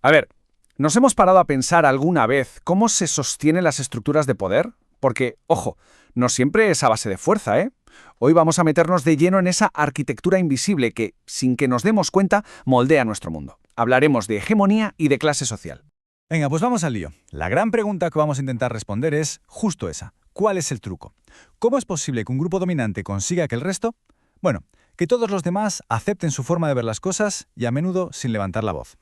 A ver, ¿nos hemos parado a pensar alguna vez cómo se sostienen las estructuras de poder? Porque, ojo, no siempre es a base de fuerza, ¿eh? Hoy vamos a meternos de lleno en esa arquitectura invisible que, sin que nos demos cuenta, moldea nuestro mundo. Hablaremos de hegemonía y de clase social. Venga, pues vamos al lío. La gran pregunta que vamos a intentar responder es justo esa. ¿Cuál es el truco? ¿Cómo es posible que un grupo dominante consiga que el resto? Bueno, que todos los demás acepten su forma de ver las cosas y a menudo sin levantar la voz.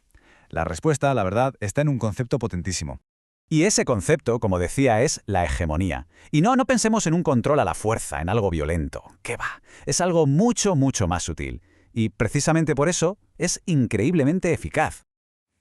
La respuesta, la verdad, está en un concepto potentísimo. Y ese concepto, como decía, es la hegemonía. Y no pensemos en un control a la fuerza, en algo violento. ¿Qué va? Es algo mucho, mucho más sutil. Y precisamente por eso es increíblemente eficaz.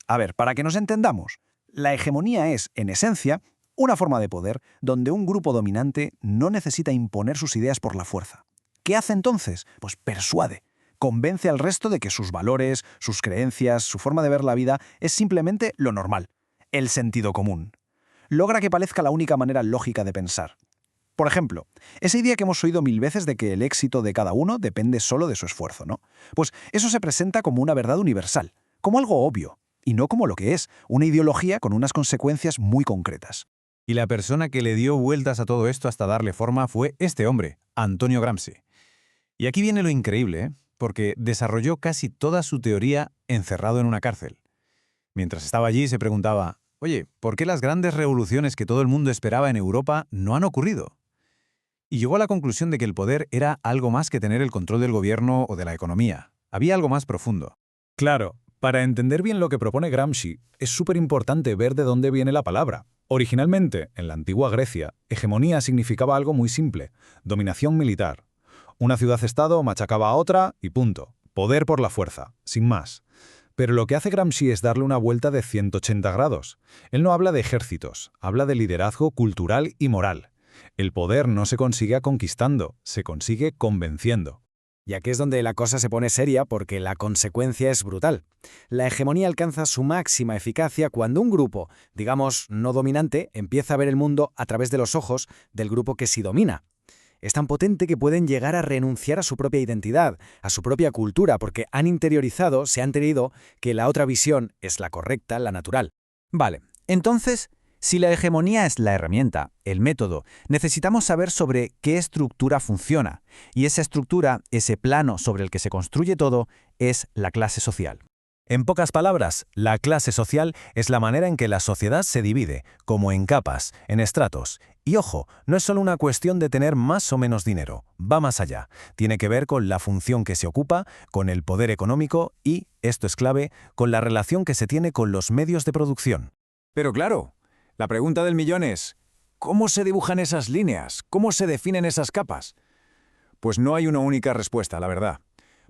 A ver, para que nos entendamos, la hegemonía es, en esencia, una forma de poder donde un grupo dominante no necesita imponer sus ideas por la fuerza. ¿Qué hace entonces? Pues persuade. Convence al resto de que sus valores, sus creencias, su forma de ver la vida es simplemente lo normal, el sentido común. Logra que parezca la única manera lógica de pensar. Por ejemplo, esa idea que hemos oído mil veces de que el éxito de cada uno depende solo de su esfuerzo, ¿no? Pues eso se presenta como una verdad universal, como algo obvio, y no como lo que es, una ideología con unas consecuencias muy concretas. Y la persona que le dio vueltas a todo esto hasta darle forma fue este hombre, Antonio Gramsci. Y aquí viene lo increíble, ¿eh? Porque desarrolló casi toda su teoría encerrado en una cárcel. Mientras estaba allí se preguntaba, oye, ¿por qué las grandes revoluciones que todo el mundo esperaba en Europa no han ocurrido? Y llegó a la conclusión de que el poder era algo más que tener el control del gobierno o de la economía. Había algo más profundo. Claro, para entender bien lo que propone Gramsci, es súper importante ver de dónde viene la palabra. Originalmente, en la antigua Grecia, hegemonía significaba algo muy simple: dominación militar. Una ciudad-estado machacaba a otra y punto. Poder por la fuerza, sin más. Pero lo que hace Gramsci es darle una vuelta de 180 grados. Él no habla de ejércitos, habla de liderazgo cultural y moral. El poder no se consigue conquistando, se consigue convenciendo. Y aquí es donde la cosa se pone seria porque la consecuencia es brutal. La hegemonía alcanza su máxima eficacia cuando un grupo, digamos no dominante, empieza a ver el mundo a través de los ojos del grupo que sí domina. Es tan potente que pueden llegar a renunciar a su propia identidad, a su propia cultura, porque han interiorizado, se han creído que la otra visión es la correcta, la natural. Vale, entonces, si la hegemonía es la herramienta, el método, necesitamos saber sobre qué estructura funciona. Y esa estructura, ese plano sobre el que se construye todo, es la clase social. En pocas palabras, la clase social es la manera en que la sociedad se divide, como en capas, en estratos. Y ojo, no es solo una cuestión de tener más o menos dinero, va más allá. Tiene que ver con la función que se ocupa, con el poder económico y, esto es clave, con la relación que se tiene con los medios de producción. Pero claro, la pregunta del millón es, ¿cómo se dibujan esas líneas? ¿Cómo se definen esas capas? Pues no hay una única respuesta, la verdad.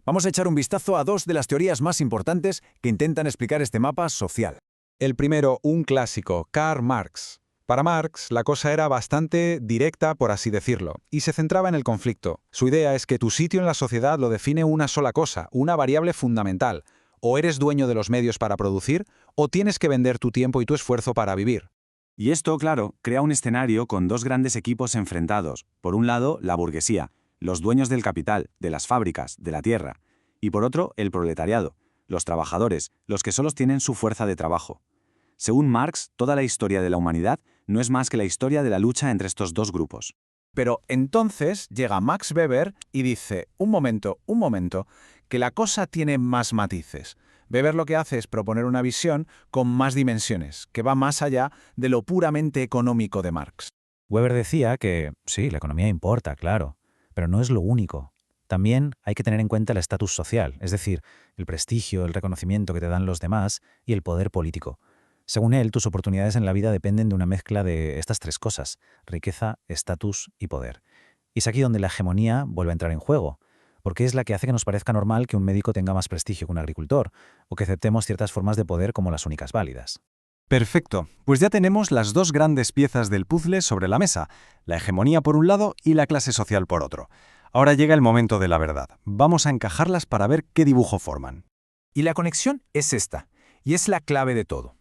Vamos a echar un vistazo a dos de las teorías más importantes que intentan explicar este mapa social. El primero, un clásico, Karl Marx. Para Marx, la cosa era bastante directa, por así decirlo, y se centraba en el conflicto. Su idea es que tu sitio en la sociedad lo define una sola cosa, una variable fundamental. O eres dueño de los medios para producir, o tienes que vender tu tiempo y tu esfuerzo para vivir. Y esto, claro, crea un escenario con dos grandes equipos enfrentados. Por un lado, la burguesía, los dueños del capital, de las fábricas, de la tierra. Y por otro, el proletariado, los trabajadores, los que solo tienen su fuerza de trabajo. Según Marx, toda la historia de la humanidad no es más que la historia de la lucha entre estos dos grupos. Pero entonces llega Max Weber y dice, un momento, que la cosa tiene más matices. Weber lo que hace es proponer una visión con más dimensiones, que va más allá de lo puramente económico de Marx. Weber decía que, sí, la economía importa, claro, pero no es lo único. También hay que tener en cuenta el estatus social, es decir, el prestigio, el reconocimiento que te dan los demás y el poder político. Según él, tus oportunidades en la vida dependen de una mezcla de estas tres cosas: riqueza, estatus y poder. Y es aquí donde la hegemonía vuelve a entrar en juego, porque es la que hace que nos parezca normal que un médico tenga más prestigio que un agricultor, o que aceptemos ciertas formas de poder como las únicas válidas. Perfecto, pues ya tenemos las dos grandes piezas del puzzle sobre la mesa, la hegemonía por un lado y la clase social por otro. Ahora llega el momento de la verdad. Vamos a encajarlas para ver qué dibujo forman. Y la conexión es esta, y es la clave de todo.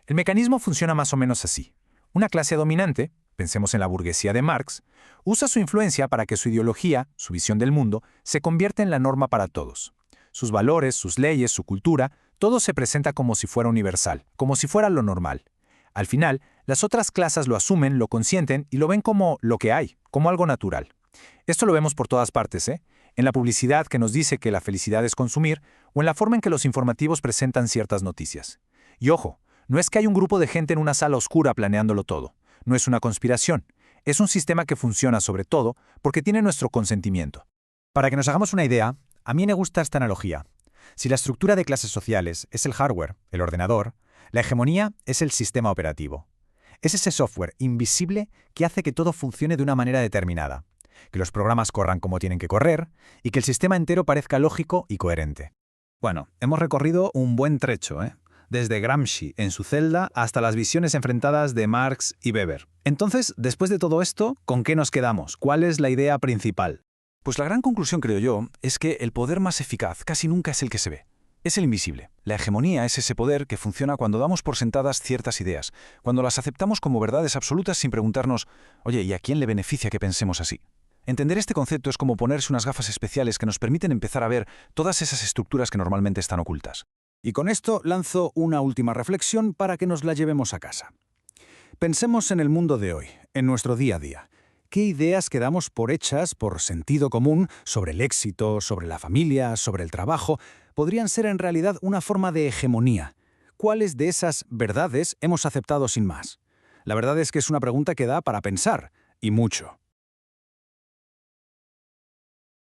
El mecanismo funciona más o menos así. Una clase dominante, pensemos en la burguesía de Marx, usa su influencia para que su ideología, su visión del mundo, se convierta en la norma para todos. Sus valores, sus leyes, su cultura, Todo se presenta como si fuera universal, como si fuera lo normal. Al final, las otras clases lo asumen, lo consienten y lo ven como lo que hay, como algo natural. Esto lo vemos por todas partes, ¿eh? En la publicidad que nos dice que la felicidad es consumir, o en la forma en que los informativos presentan ciertas noticias. Y ojo, no es que hay un grupo de gente en una sala oscura planeándolo todo. No es una conspiración. Es un sistema que funciona sobre todo porque tiene nuestro consentimiento. Para que nos hagamos una idea, a mí me gusta esta analogía. Si la estructura de clases sociales es el hardware, el ordenador, la hegemonía es el sistema operativo. Es ese software invisible que hace que todo funcione de una manera determinada, que los programas corran como tienen que correr y que el sistema entero parezca lógico y coherente. Bueno, hemos recorrido un buen trecho, ¿eh? Desde Gramsci en su celda hasta las visiones enfrentadas de Marx y Weber. Entonces, después de todo esto, ¿con qué nos quedamos? ¿Cuál es la idea principal? Pues la gran conclusión, creo yo, es que el poder más eficaz casi nunca es el que se ve. Es el invisible. La hegemonía es ese poder que funciona cuando damos por sentadas ciertas ideas, cuando las aceptamos como verdades absolutas sin preguntarnos, oye, ¿y a quién le beneficia que pensemos así? Entender este concepto es como ponerse unas gafas especiales que nos permiten empezar a ver todas esas estructuras que normalmente están ocultas. Y con esto lanzo una última reflexión para que nos la llevemos a casa. Pensemos en el mundo de hoy, en nuestro día a día. ¿Qué ideas quedamos por hechas, por sentido común, sobre el éxito, sobre la familia, sobre el trabajo, podrían ser en realidad una forma de hegemonía? ¿Cuáles de esas verdades hemos aceptado sin más? La verdad es que es una pregunta que da para pensar, y mucho.